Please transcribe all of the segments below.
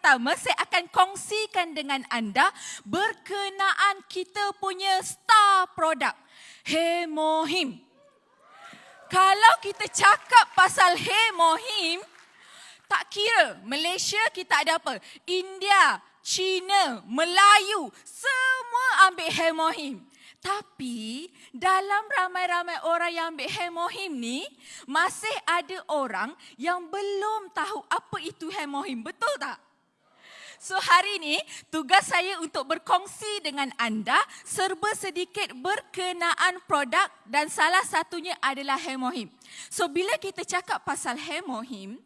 pertama saya akan kongsikan dengan anda berkenaan kita punya star produk, Hemohim. Kalau kita cakap pasal Hemohim, tak kira Malaysia kita ada apa, India, China, Melayu, semua ambil Hemohim. Tapi dalam ramai-ramai orang yang ambil Hemohim ni, masih ada orang yang belum tahu apa itu Hemohim. Betul tak? So hari ini tugas saya untuk berkongsi dengan anda serba sedikit berkenaan produk dan salah satunya adalah Hemohim. So bila kita cakap pasal Hemohim,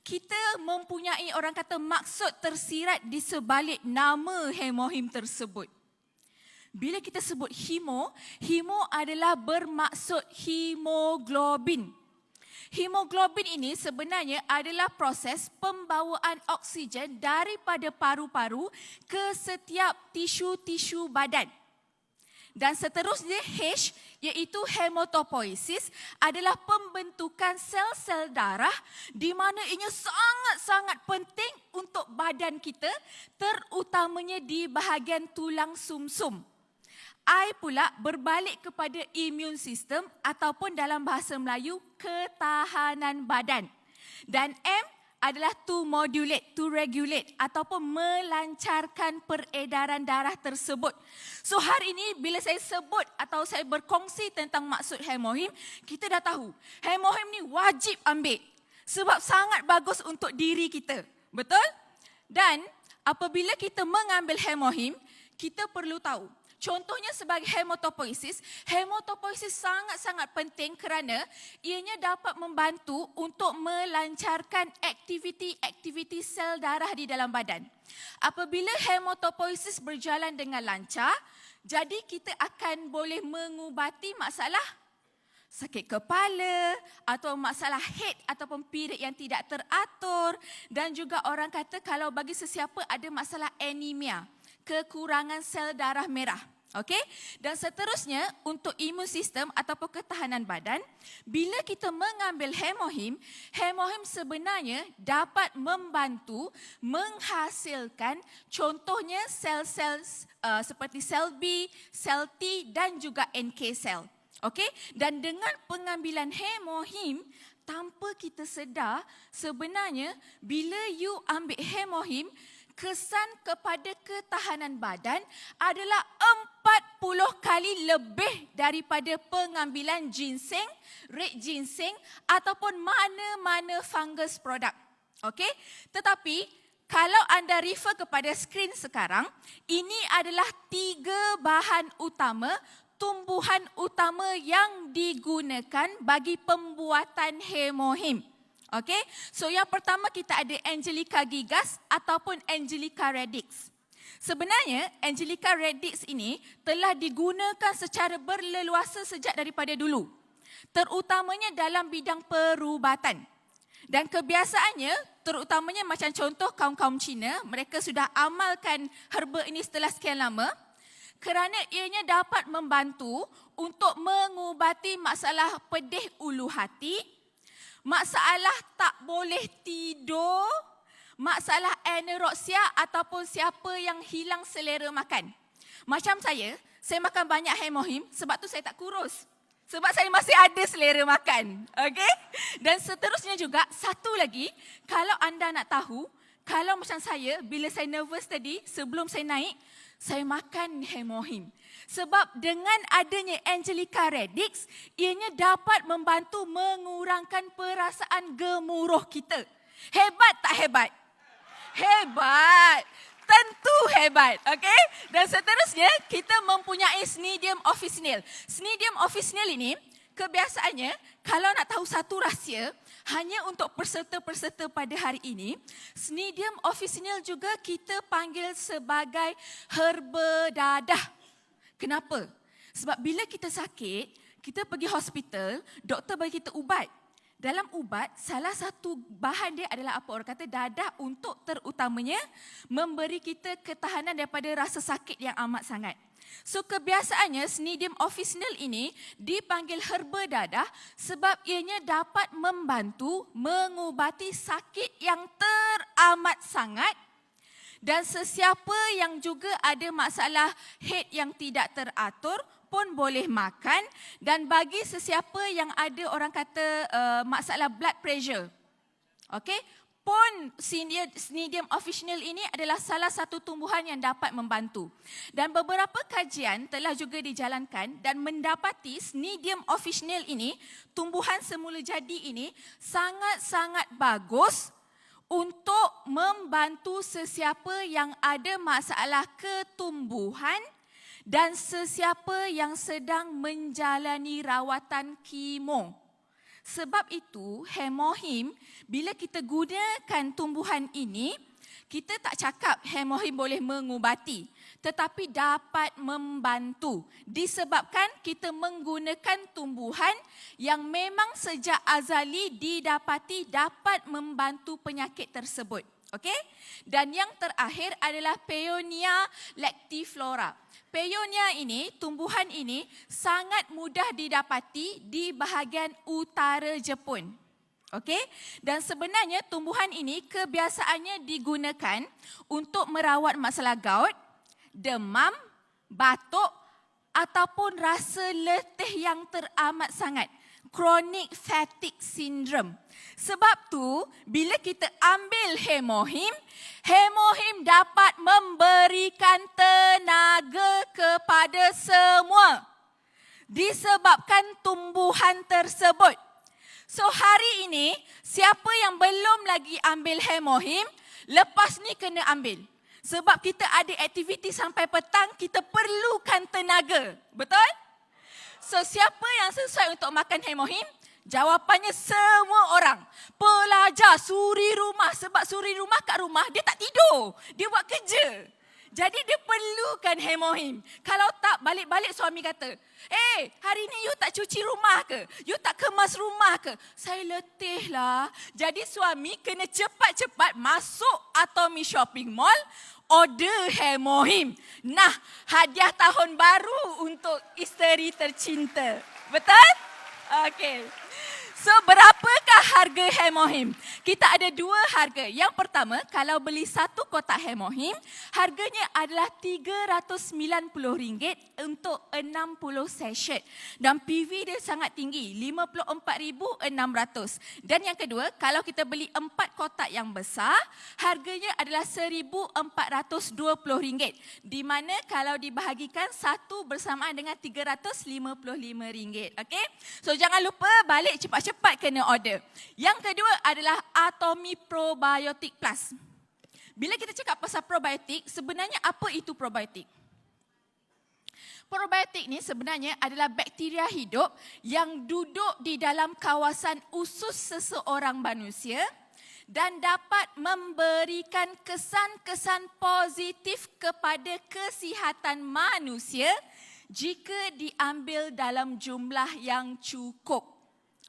kita mempunyai orang kata maksud tersirat di sebalik nama Hemohim tersebut. Bila kita sebut hemo adalah bermaksud hemoglobin. Hemoglobin ini sebenarnya adalah proses pembawaan oksigen daripada paru-paru ke setiap tisu-tisu badan. Dan seterusnya H iaitu hematopoiesis adalah pembentukan sel-sel darah di mana ianya sangat-sangat penting untuk badan kita, terutamanya di bahagian tulang sumsum. I pula berbalik kepada immune system ataupun dalam bahasa Melayu ketahanan badan. Dan M adalah to modulate, to regulate ataupun melancarkan peredaran darah tersebut. So hari ini bila saya sebut atau saya berkongsi tentang maksud Hemohim, kita dah tahu Hemohim ni wajib ambil sebab sangat bagus untuk diri kita. Betul? Dan apabila kita mengambil Hemohim, kita perlu tahu. Contohnya sebagai hematopoiesis sangat-sangat penting kerana ianya dapat membantu untuk melancarkan aktiviti sel darah di dalam badan. Apabila hematopoiesis berjalan dengan lancar, jadi kita akan boleh mengubati masalah sakit kepala atau masalah head ataupun period yang tidak teratur, dan juga orang kata kalau bagi sesiapa ada masalah anemia, kekurangan sel darah merah. Okey? Dan seterusnya untuk imun sistem ataupun ketahanan badan, bila kita mengambil Hemohim sebenarnya dapat membantu menghasilkan contohnya sel-sel seperti sel B, sel T dan juga NK sel. Okey? Dan dengan pengambilan Hemohim, tanpa kita sedar, sebenarnya bila you ambil Hemohim, kesan kepada ketahanan badan adalah 40 kali lebih daripada pengambilan ginseng, red ginseng ataupun mana-mana fungus produk. Okey? Tetapi kalau anda refer kepada skrin sekarang, ini adalah 3 bahan utama, tumbuhan utama yang digunakan bagi pembuatan Hemohim. Okey, so yang pertama kita ada Angelica gigas ataupun Angelica radix. Sebenarnya Angelica radix ini telah digunakan secara berleluasa sejak daripada dulu, terutamanya dalam bidang perubatan. Dan kebiasaannya, terutamanya macam contoh kaum-kaum Cina, mereka sudah amalkan herba ini setelah sekian lama kerana ianya dapat membantu untuk mengubati masalah pedih ulu hati, masalah tak boleh tidur, masalah anoreksia ataupun siapa yang hilang selera makan. Macam saya makan banyak Hemohim sebab tu saya tak kurus. Sebab saya masih ada selera makan. Okey? Dan seterusnya juga, satu lagi, kalau anda nak tahu, kalau macam saya, bila saya nervous tadi, sebelum saya naik, saya makan Hemohim. Sebab dengan adanya Angelica radix, ianya dapat membantu mengurangkan perasaan gemuruh kita. Hebat tak hebat? Hebat. Tentu hebat. Okey? Dan seterusnya, kita mempunyai Cnidium officinale. Cnidium officinale ini, kebiasaannya, kalau nak tahu satu rahsia, hanya untuk peserta-peserta pada hari ini, Cnidium officinale juga kita panggil sebagai herba dadah. Kenapa? Sebab bila kita sakit, kita pergi hospital, doktor bagi kita ubat. Dalam ubat, salah satu bahan dia adalah apa? Orang kata dadah untuk terutamanya memberi kita ketahanan daripada rasa sakit yang amat sangat. So kebiasaannya Cnidium officinale ini dipanggil herba dadah sebab ianya dapat membantu mengubati sakit yang teramat sangat Dan sesiapa yang juga ada masalah head yang tidak teratur pun boleh makan. Dan bagi sesiapa yang ada orang kata masalah blood pressure, okey, pun Cnidium officinale ini adalah salah satu tumbuhan yang dapat membantu. Dan beberapa kajian telah juga dijalankan dan mendapati Cnidium officinale ini, tumbuhan semula jadi ini, sangat-sangat bagus untuk membantu sesiapa yang ada masalah ketumbuhan dan sesiapa yang sedang menjalani rawatan kemo. Sebab itu, hemohim, bila kita gunakan tumbuhan ini, kita tak cakap hemohim boleh mengubati, tetapi dapat membantu. Disebabkan kita menggunakan tumbuhan yang memang sejak azali didapati dapat membantu penyakit tersebut. Okey? Dan yang terakhir adalah Paeonia lactiflora. Paeonia ini, tumbuhan ini sangat mudah didapati di bahagian utara Jepun. Okey? Dan sebenarnya tumbuhan ini kebiasaannya digunakan untuk merawat masalah gout, demam, batuk ataupun rasa letih yang teramat sangat. Chronic fatigue syndrome. Sebab tu, bila kita ambil hemohim, hemohim dapat memberikan tenaga kepada semua. Disebabkan tumbuhan tersebut. So hari ini, siapa yang belum lagi ambil hemohim, lepas ni kena ambil. Sebab kita ada aktiviti sampai petang, kita perlukan tenaga. Betul? So, siapa yang sesuai untuk makan hemohim? Jawapannya semua orang. Pelajar, suri rumah. Sebab suri rumah kat rumah, dia tak tidur. Dia buat kerja. Jadi, dia perlukan hemohim. Kalau tak, balik-balik suami kata, hari ni you tak cuci rumah ke? You tak kemas rumah ke? Saya letih lah. Jadi, suami kena cepat-cepat masuk Atomy Shopping Mall, order hemohim. Nah, hadiah tahun baru untuk isteri tercinta. Betul? Okey. So, berapakah harga hemohim? Kita ada dua harga. Yang pertama, kalau beli satu kotak hemohim, harganya adalah RM390 untuk 60 sachet. Dan PV dia sangat tinggi, RM54,600. Dan yang kedua, kalau kita beli 4 kotak yang besar, harganya adalah RM1,420. Di mana kalau dibahagikan, satu bersamaan dengan RM355. Okey? So, jangan lupa balik cepat-cepat kena order. Yang kedua adalah Atomy Probiotic Plus. Bila kita cakap pasal probiotik, sebenarnya apa itu probiotik? Probiotik ni sebenarnya adalah bakteria hidup yang duduk di dalam kawasan usus seseorang manusia dan dapat memberikan kesan-kesan positif kepada kesihatan manusia jika diambil dalam jumlah yang cukup.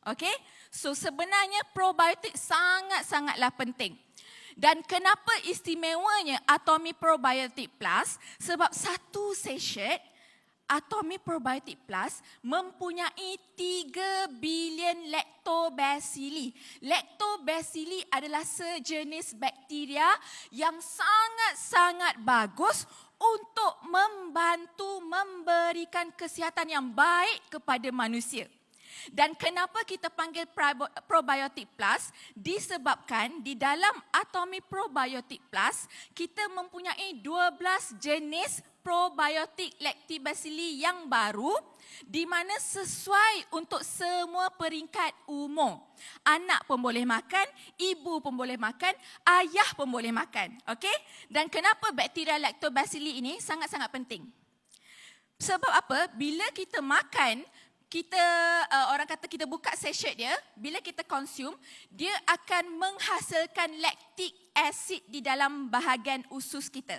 Okey? So sebenarnya probiotik sangat-sangatlah penting. Dan kenapa istimewanya Atomy Probiotic Plus? Sebab satu sachet Atomy Probiotic Plus mempunyai 3 bilion lactobacilli. Lactobacilli adalah sejenis bakteria yang sangat-sangat bagus untuk membantu memberikan kesihatan yang baik kepada manusia. Dan kenapa kita panggil Probiotic Plus? Disebabkan di dalam Atomy Probiotic Plus, kita mempunyai 12 jenis probiotik lactobacilli yang baru di mana sesuai untuk semua peringkat umur. Anak pun boleh makan, ibu pun boleh makan, ayah pun boleh makan. Okey? Dan kenapa bakteria lactobacilli ini sangat-sangat penting? Sebab apa? Bila kita makan, kita orang kata kita buka sachet dia, bila kita consume, dia akan menghasilkan lactic acid di dalam bahagian usus kita.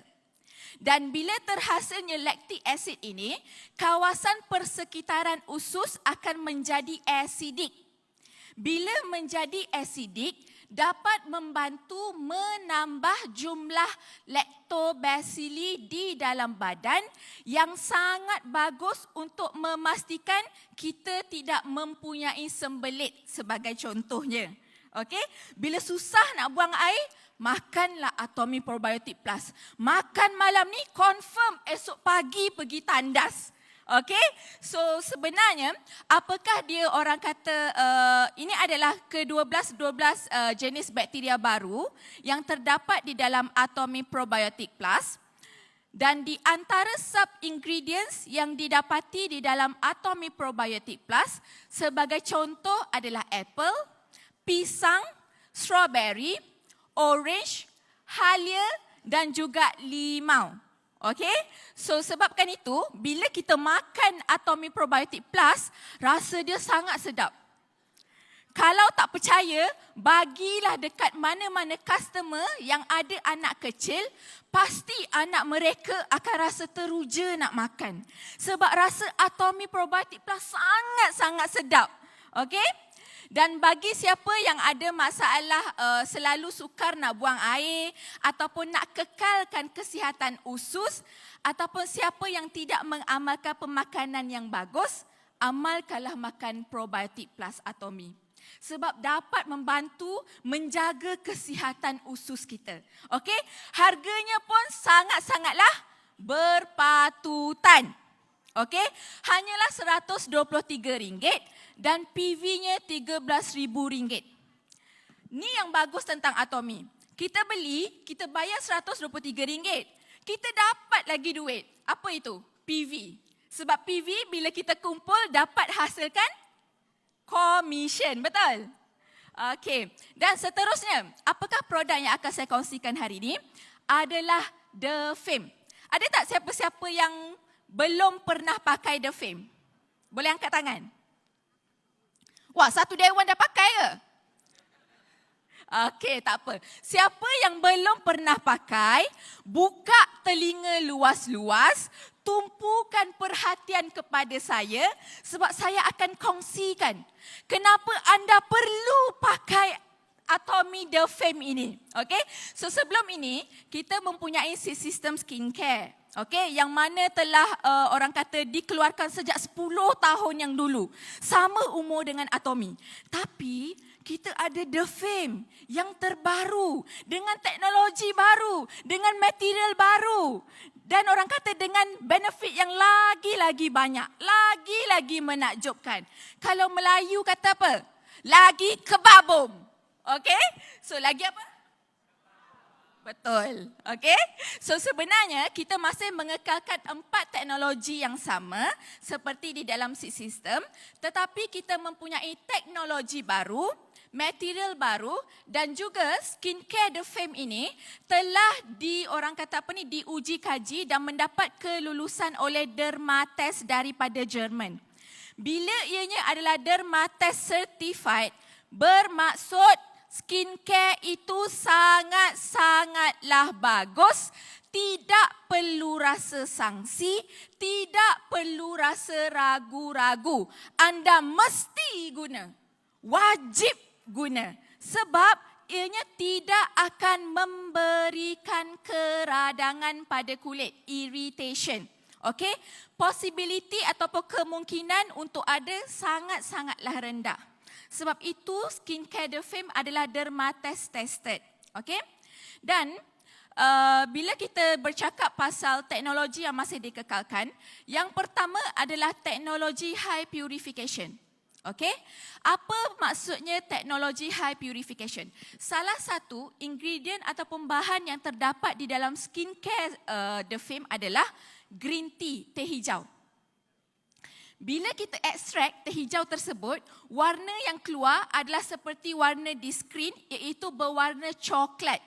Dan bila terhasilnya lactic acid ini, kawasan persekitaran usus akan menjadi acidic. Bila menjadi acidic, dapat membantu menambah jumlah lactobacilli di dalam badan yang sangat bagus untuk memastikan kita tidak mempunyai sembelit sebagai contohnya. Okey? Bila susah nak buang air, makanlah Atomy Probiotic Plus. Makan malam ni confirm esok pagi pergi tandas. Okay, so sebenarnya apakah dia orang kata ini adalah ke-12 jenis bakteria baru yang terdapat di dalam Atomy Probiotic Plus. Dan di antara sub-ingredients yang didapati di dalam Atomy Probiotic Plus sebagai contoh adalah apple, pisang, strawberry, orange, halia dan juga limau. Okay, so sebabkan itu, bila kita makan Atomy Probiotic Plus, rasa dia sangat sedap. Kalau tak percaya, bagilah dekat mana-mana customer yang ada anak kecil, pasti anak mereka akan rasa teruja nak makan. Sebab rasa Atomy Probiotic Plus sangat-sangat sedap. Okay? Dan bagi siapa yang ada masalah selalu sukar nak buang air ataupun nak kekalkan kesihatan usus ataupun siapa yang tidak mengamalkan pemakanan yang bagus, amalkanlah makan Probiotic Plus Atomy. Sebab dapat membantu menjaga kesihatan usus kita. Okey? Harganya pun sangat-sangatlah berpatutan. Okey? Hanyalah RM123 dan PV-nya RM13,000. Ni yang bagus tentang Atomy. Kita beli, kita bayar RM123. Kita dapat lagi duit. Apa itu? PV. Sebab PV bila kita kumpul dapat hasilkan commission. Betul? Okey. Dan seterusnya, apakah produk yang akan saya kongsikan hari ini? Adalah The Fame. Ada tak siapa-siapa yang belum pernah pakai The Fame? Boleh angkat tangan? Wah, satu dewan dah pakai ke? Okey, tak apa. Siapa yang belum pernah pakai, buka telinga luas-luas, tumpukan perhatian kepada saya sebab saya akan kongsikan kenapa anda perlu pakai Atomy The Fame ini. Okey? So sebelum ini, kita mempunyai sistem skincare. Okey, yang mana telah orang kata dikeluarkan sejak 10 tahun yang dulu. Sama umur dengan Atomy. Tapi kita ada The Fame yang terbaru dengan teknologi baru, dengan material baru. Dan orang kata dengan benefit yang lagi-lagi banyak, lagi-lagi menakjubkan. Kalau Melayu kata apa? Lagi kebabum. Okey? So lagi apa? Betul. Okey? So sebenarnya kita masih mengekalkan 4 teknologi yang sama seperti di dalam sistem, tetapi kita mempunyai teknologi baru, material baru dan juga skincare The Fame ini telah diuji kaji dan mendapat kelulusan oleh Dermatest daripada Jerman. Bila ianya adalah Dermatest certified, bermaksud skincare itu sangat-sangatlah bagus, tidak perlu rasa sangsi, tidak perlu rasa ragu-ragu. Anda mesti guna, wajib guna sebab ianya tidak akan memberikan keradangan pada kulit, irritation. Okey, possibility ataupun kemungkinan untuk ada sangat-sangatlah rendah. Sebab itu skincare The Fame adalah Dermatest tested. Okey? Dan bila kita bercakap pasal teknologi yang masih dikekalkan, yang pertama adalah teknologi high purification. Okey? Apa maksudnya teknologi high purification? Salah satu ingredient ataupun bahan yang terdapat di dalam skincare The Fame adalah green tea, teh hijau. Bila kita ekstrak teh hijau tersebut, warna yang keluar adalah seperti warna di skrin, iaitu berwarna coklat.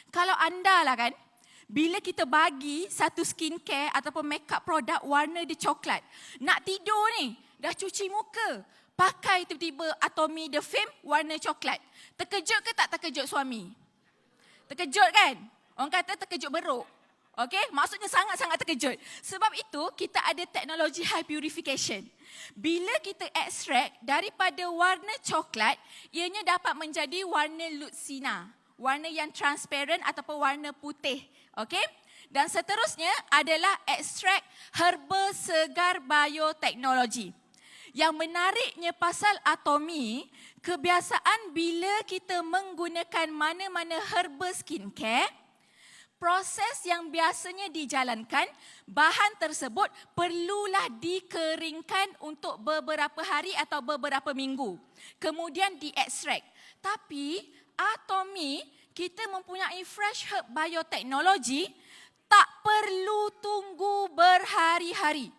Kalau anda lah kan, bila kita bagi satu skincare ataupun makeup produk warna dia coklat, nak tidur ni, dah cuci muka, pakai tiba-tiba Atomy The Fame warna coklat. Terkejut ke tak terkejut suami? Terkejut kan? Orang kata terkejut beruk. Okey, maksudnya sangat-sangat terkejut. Sebab itu kita ada teknologi high purification. Bila kita ekstrak daripada warna coklat, ianya dapat menjadi warna Lutsina, warna yang transparent ataupun warna putih. Okey? Dan seterusnya adalah ekstrak herba segar bioteknologi. Yang menariknya pasal atomi, kebiasaan bila kita menggunakan mana-mana herbal skincare, proses yang biasanya dijalankan, bahan tersebut perlulah dikeringkan untuk beberapa hari atau beberapa minggu. Kemudian diekstrak. Tapi atomi, kita mempunyai fresh herb biotechnology, tak perlu tunggu berhari-hari.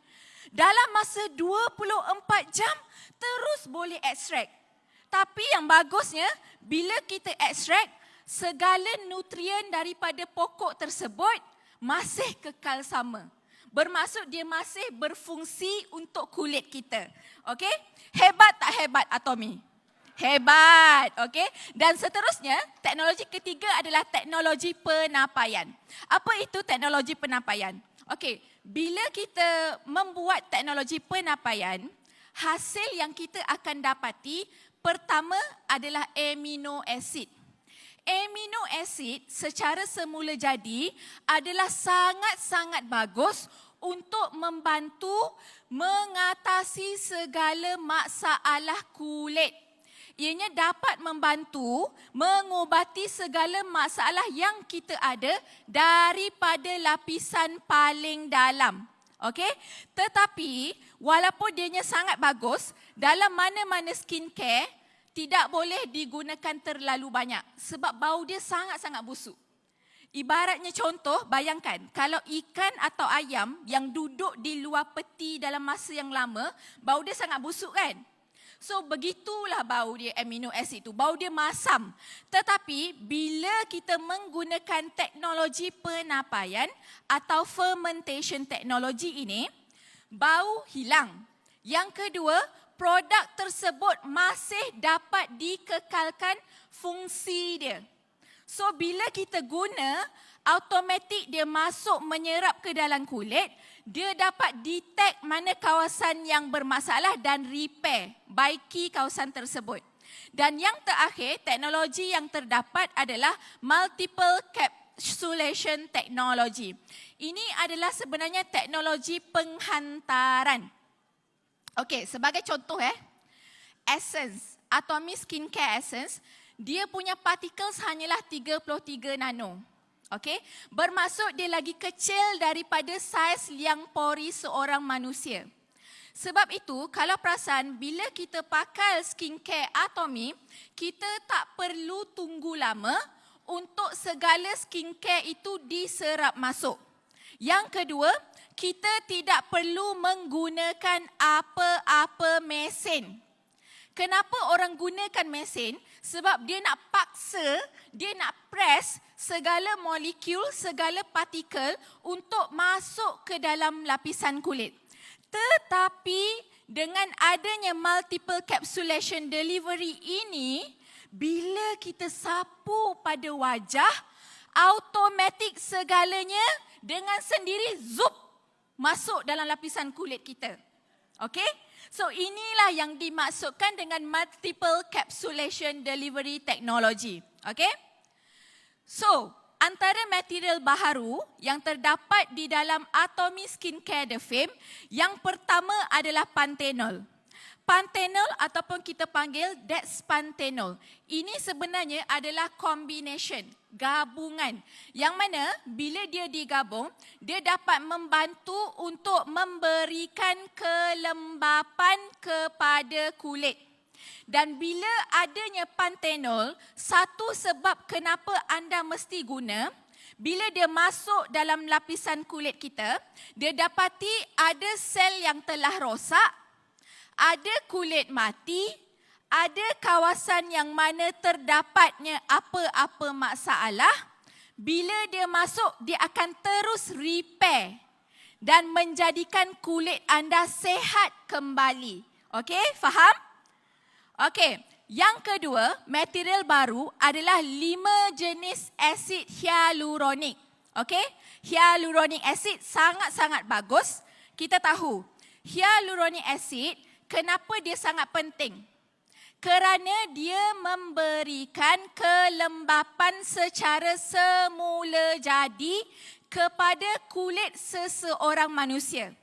Dalam masa 24 jam, terus boleh ekstrak. Tapi yang bagusnya, bila kita ekstrak, segala nutrien daripada pokok tersebut masih kekal sama. Bermaksud dia masih berfungsi untuk kulit kita. Okey? Hebat tak hebat atomi? Hebat, okey? Dan seterusnya, teknologi ketiga adalah teknologi penapaian. Apa itu teknologi penapaian? Okey, bila kita membuat teknologi penapaian, hasil yang kita akan dapati pertama adalah amino acid. Amino acid secara semula jadi adalah sangat-sangat bagus untuk membantu mengatasi segala masalah kulit. Ianya dapat membantu mengubati segala masalah yang kita ada daripada lapisan paling dalam. Okey? Tetapi walaupun dianya sangat bagus, dalam mana-mana skincare tidak boleh digunakan terlalu banyak sebab bau dia sangat-sangat busuk. Ibaratnya contoh, bayangkan kalau ikan atau ayam yang duduk di luar peti dalam masa yang lama, bau dia sangat busuk kan? So begitulah bau dia amino acid itu, bau dia masam. Tetapi bila kita menggunakan teknologi penapaian atau fermentation technology ini, bau hilang. Yang kedua, produk tersebut masih dapat dikekalkan fungsi dia. So bila kita guna, automatik dia masuk menyerap ke dalam kulit, dia dapat detect mana kawasan yang bermasalah dan repair, baiki kawasan tersebut. Dan yang terakhir, teknologi yang terdapat adalah multiple capsulation technology. Ini adalah sebenarnya teknologi penghantaran. Okey, sebagai contoh Essence, Atomy Skincare Essence, dia punya particles hanyalah 33 nano. Okey, bermaksud dia lagi kecil daripada saiz liang pori seorang manusia. Sebab itu, kalau perasan, bila kita pakai skincare Atomy, kita tak perlu tunggu lama untuk segala skincare itu diserap masuk. Yang kedua, kita tidak perlu menggunakan apa-apa mesin. Kenapa orang gunakan mesin? Sebab dia nak paksa, dia nak press segala molekul, segala partikel untuk masuk ke dalam lapisan kulit. Tetapi dengan adanya multiple capsulation delivery ini, bila kita sapu pada wajah, automatik segalanya dengan sendiri zup masuk dalam lapisan kulit kita. Okey? So inilah yang dimaksudkan dengan multiple capsulation delivery technology. Okey? So, antara material baharu yang terdapat di dalam Atomy Skincare The Fame, yang pertama adalah panthenol. Panthenol ataupun kita panggil dexpanthenol. Ini sebenarnya adalah combination, gabungan. Yang mana bila dia digabung, dia dapat membantu untuk memberikan kelembapan kepada kulit. Dan bila adanya panthenol, satu sebab kenapa anda mesti guna, bila dia masuk dalam lapisan kulit kita, dia dapati ada sel yang telah rosak, ada kulit mati, ada kawasan yang mana terdapatnya apa-apa masalah. Bila dia masuk, dia akan terus repair dan menjadikan kulit anda sehat kembali. Okey, faham? Okey, yang kedua, material baru adalah 5 jenis asid hyaluronik. Okey, hyaluronic acid sangat-sangat bagus. Kita tahu, hyaluronic acid, kenapa dia sangat penting? Kerana dia memberikan kelembapan secara semula jadi kepada kulit seseorang manusia.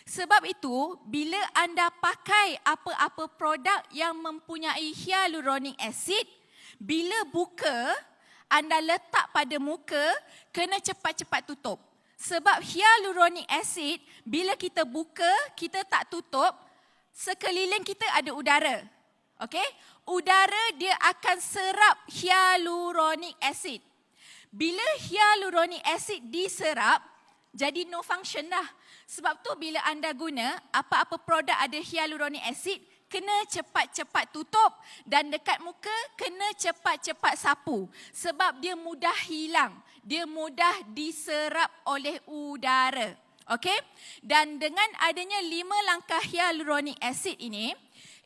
Sebab itu, bila anda pakai apa-apa produk yang mempunyai hyaluronic acid, bila buka, anda letak pada muka, kena cepat-cepat tutup. Sebab hyaluronic acid, bila kita buka, kita tak tutup, sekeliling kita ada udara. Okey? Udara dia akan serap hyaluronic acid. Bila hyaluronic acid diserap, jadi no function dah. Sebab tu bila anda guna apa-apa produk ada hyaluronic acid, kena cepat-cepat tutup dan dekat muka kena cepat-cepat sapu. Sebab dia mudah hilang, dia mudah diserap oleh udara. Okey? Dan dengan adanya 5 langkah hyaluronic acid ini,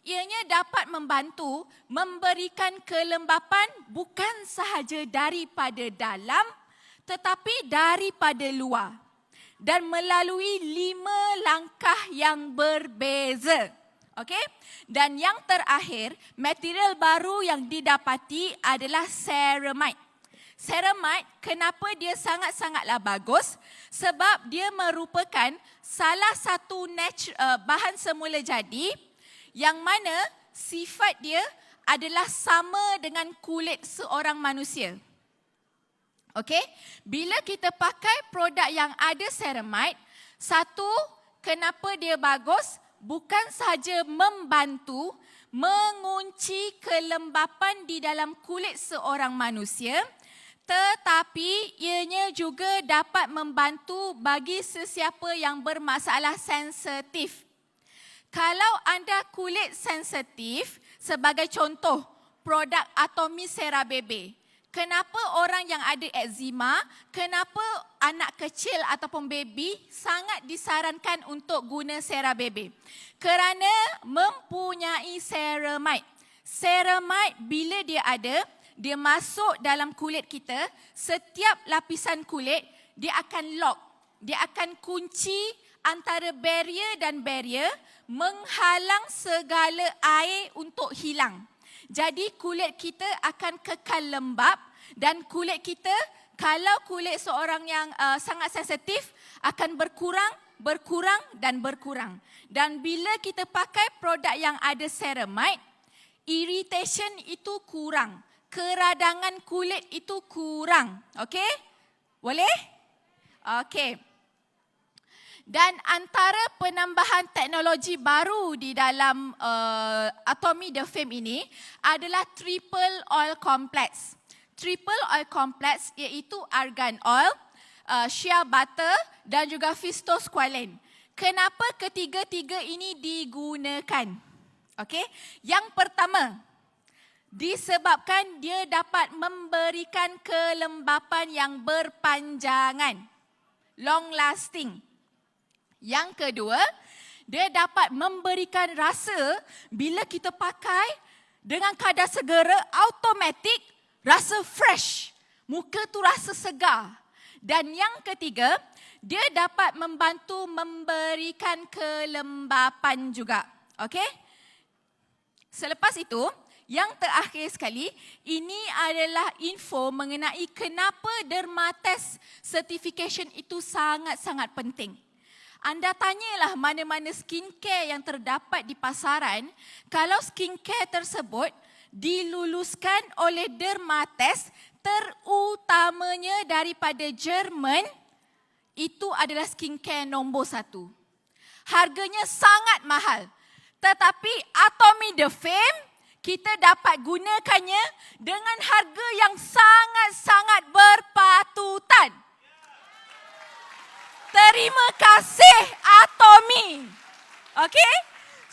ianya dapat membantu memberikan kelembapan bukan sahaja daripada dalam tetapi daripada luar. Dan melalui 5 langkah yang berbeza. Okey? Dan yang terakhir, material baru yang didapati adalah ceramide. Ceramide, kenapa dia sangat-sangatlah bagus? Sebab dia merupakan salah satu bahan semula jadi yang mana sifat dia adalah sama dengan kulit seorang manusia. Okey, bila kita pakai produk yang ada ceramide, satu, kenapa dia bagus? Bukan sahaja membantu mengunci kelembapan di dalam kulit seorang manusia, tetapi ianya juga dapat membantu bagi sesiapa yang bermasalah sensitif. Kalau anda kulit sensitif, sebagai contoh, produk Atomy CeraVebe. Kenapa orang yang ada eczema, kenapa anak kecil ataupun baby sangat disarankan untuk guna CeraVebe? Kerana mempunyai ceramide. Ceramide bila dia ada, dia masuk dalam kulit kita, setiap lapisan kulit dia akan lock. Dia akan kunci antara barrier dan barrier, menghalang segala air untuk hilang. Jadi kulit kita akan kekal lembap dan kulit kita, kalau kulit seorang yang sangat sensitif, akan berkurang dan berkurang. Dan bila kita pakai produk yang ada ceramide, irritation itu kurang. Keradangan kulit itu kurang. Okey? Boleh? Okey. Dan antara penambahan teknologi baru di dalam Atomy The Fame ini adalah triple oil complex. Triple oil complex iaitu argan oil, shea butter dan juga phytosqualane. Kenapa ketiga-tiga ini digunakan? Okey, yang pertama, disebabkan dia dapat memberikan kelembapan yang berpanjangan, long lasting. Yang kedua, dia dapat memberikan rasa bila kita pakai dengan kadar segera automatik, rasa fresh. Muka tu rasa segar. Dan yang ketiga, dia dapat membantu memberikan kelembapan juga. Okey? Selepas itu, yang terakhir sekali, ini adalah info mengenai kenapa Dermatest certification itu sangat-sangat penting. Anda tanyalah mana-mana skincare yang terdapat di pasaran, kalau skincare tersebut diluluskan oleh Dermatest, terutamanya daripada Jerman, itu adalah skincare nombor 1. Harganya sangat mahal. Tetapi Atomy The Fame, kita dapat gunakannya dengan harga yang sangat-sangat berpatutan. Terima kasih Atomy. Okey?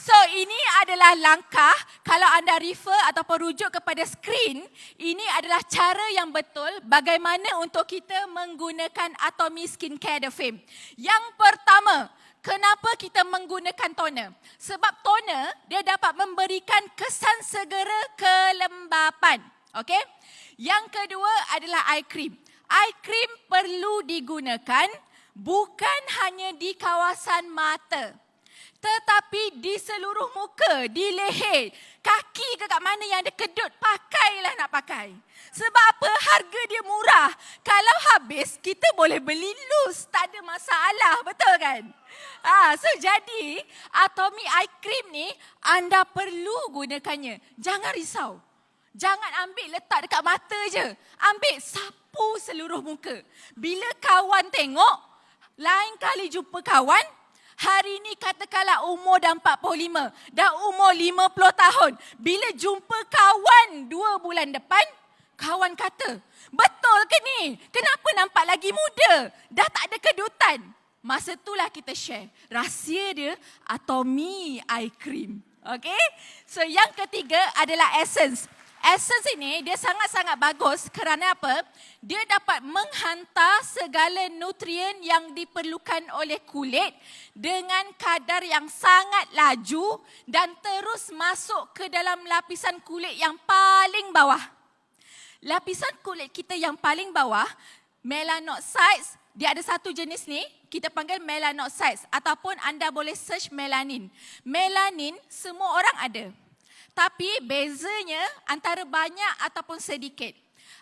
So ini adalah langkah, kalau anda refer ataupun rujuk kepada skrin, ini adalah cara yang betul bagaimana untuk kita menggunakan Atomy Skincare The Fame. Yang pertama, kenapa kita menggunakan toner? Sebab toner dia dapat memberikan kesan segera kelembapan. Okey? Yang kedua adalah eye cream. Eye cream perlu digunakan bukan hanya di kawasan mata, tetapi di seluruh muka, di leher, kaki ke kat mana yang ada kedut, pakailah nak nak pakai. Sebab apa? Harga dia murah. Kalau habis, kita boleh beli loose. Tak ada masalah. Betul kan? So jadi, Atomy Eye Cream ni, anda perlu gunakannya. Jangan risau. Jangan ambil letak dekat mata je. Ambil sapu seluruh muka. Bila kawan tengok, lain kali jumpa kawan, hari ni katakanlah umur dah 45, dah umur 50 tahun. Bila jumpa kawan 2 bulan depan, kawan kata, betul ke ni? Kenapa nampak lagi muda? Dah tak ada kedutan. Masa itulah kita share. Rahsia dia Atomy Eye Cream. Okay? So yang ketiga adalah essence. Essence ini dia sangat-sangat bagus kerana apa? Dia dapat menghantar segala nutrien yang diperlukan oleh kulit dengan kadar yang sangat laju dan terus masuk ke dalam lapisan kulit yang paling bawah. Lapisan kulit kita yang paling bawah, melanocytes, dia ada satu jenis ni, kita panggil melanocytes ataupun anda boleh search melanin. Melanin semua orang ada. Tapi bezanya antara banyak ataupun sedikit.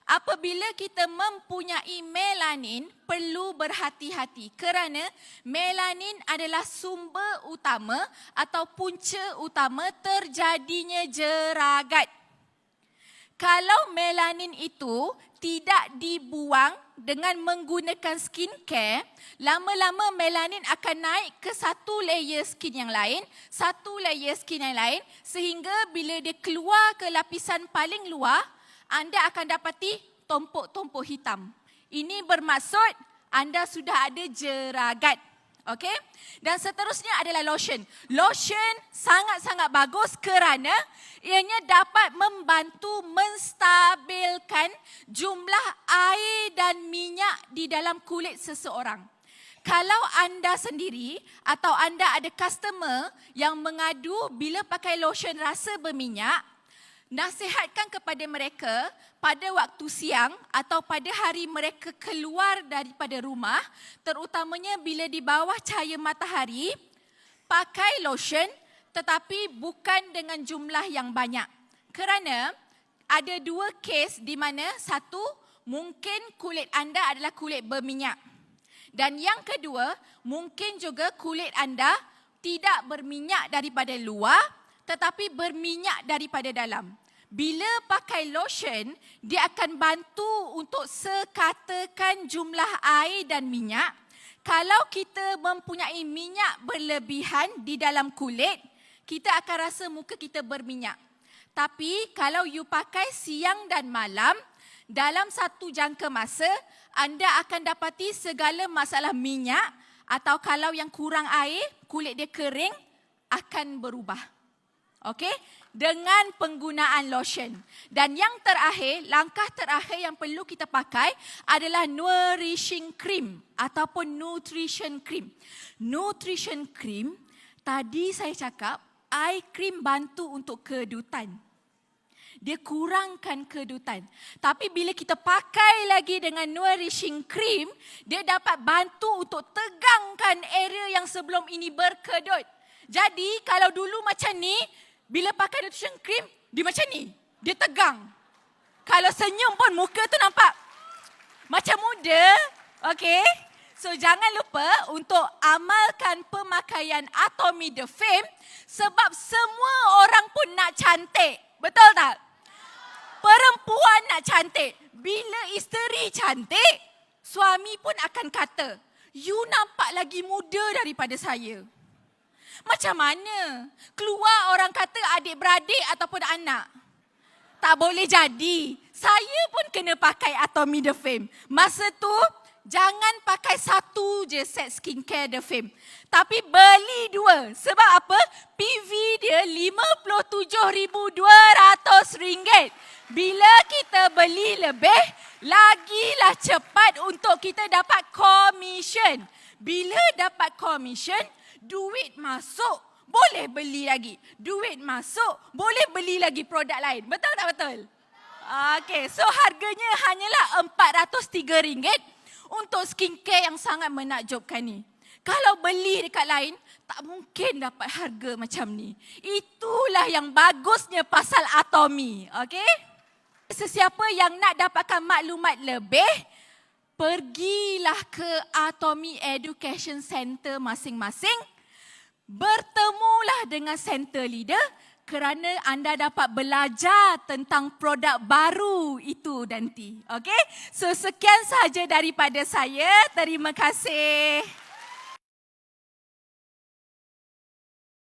Apabila kita mempunyai melanin, perlu berhati-hati kerana melanin adalah sumber utama atau punca utama terjadinya jerawat. Kalau melanin itu tidak dibuang dengan menggunakan skincare, lama-lama melanin akan naik ke satu layer skin yang lain, satu layer skin yang lain, sehingga bila dia keluar ke lapisan paling luar, anda akan dapati tumpuk-tumpuk hitam. Ini bermaksud anda sudah ada jerawat. Okey? Dan seterusnya adalah lotion. Lotion sangat-sangat bagus kerana ianya dapat membantu menstabilkan jumlah air dan minyak di dalam kulit seseorang. Kalau anda sendiri atau anda ada customer yang mengadu bila pakai lotion rasa berminyak, nasihatkan kepada mereka pada waktu siang atau pada hari mereka keluar daripada rumah, terutamanya bila di bawah cahaya matahari, pakai lotion tetapi bukan dengan jumlah yang banyak. Kerana ada 2 kes di mana satu, mungkin kulit anda adalah kulit berminyak. Dan yang kedua, mungkin juga kulit anda tidak berminyak daripada luar tetapi berminyak daripada dalam. Bila pakai lotion, dia akan bantu untuk sekatakan jumlah air dan minyak. Kalau kita mempunyai minyak berlebihan di dalam kulit, kita akan rasa muka kita berminyak. Tapi kalau you pakai siang dan malam, dalam satu jangka masa, anda akan dapati segala masalah minyak atau kalau yang kurang air, kulit dia kering, akan berubah. Okey? Dengan penggunaan lotion. Dan yang terakhir, langkah terakhir yang perlu kita pakai adalah nourishing cream ataupun nutrition cream. Nutrition cream, tadi saya cakap, eye cream bantu untuk kedutan. Dia kurangkan kedutan. Tapi bila kita pakai lagi dengan nourishing cream, dia dapat bantu untuk tegangkan area yang sebelum ini berkedut. Jadi kalau dulu macam ni, bila pakai nutrition cream, dia macam ni. Dia tegang. Kalau senyum pun muka tu nampak macam muda. Okay? So jangan lupa untuk amalkan pemakaian Atomy The Fame sebab semua orang pun nak cantik. Betul tak? Perempuan nak cantik. Bila isteri cantik, suami pun akan kata, you nampak lagi muda daripada saya. Macam mana? Keluar orang kata adik-beradik ataupun anak. Tak boleh jadi. Saya pun kena pakai Atomy The Fame. Masa tu, jangan pakai satu je set skincare The Fame. Tapi beli 2. Sebab apa? PV dia RM57,200. Bila kita beli lebih, lagilah cepat untuk kita dapat komisen. Bila dapat komisen, duit masuk, boleh beli lagi. Duit masuk, boleh beli lagi produk lain. Betul tak betul? Okey, so harganya hanyalah RM403 untuk skincare yang sangat menakjubkan ni. Kalau beli dekat lain, tak mungkin dapat harga macam ni. Itulah yang bagusnya pasal Atomy. Okey? Sesiapa yang nak dapatkan maklumat lebih, pergilah ke Atomy Education Center masing-masing. Bertemulah dengan center leader kerana anda dapat belajar tentang produk baru itu nanti. Okey? So sekian sahaja daripada saya. Terima kasih.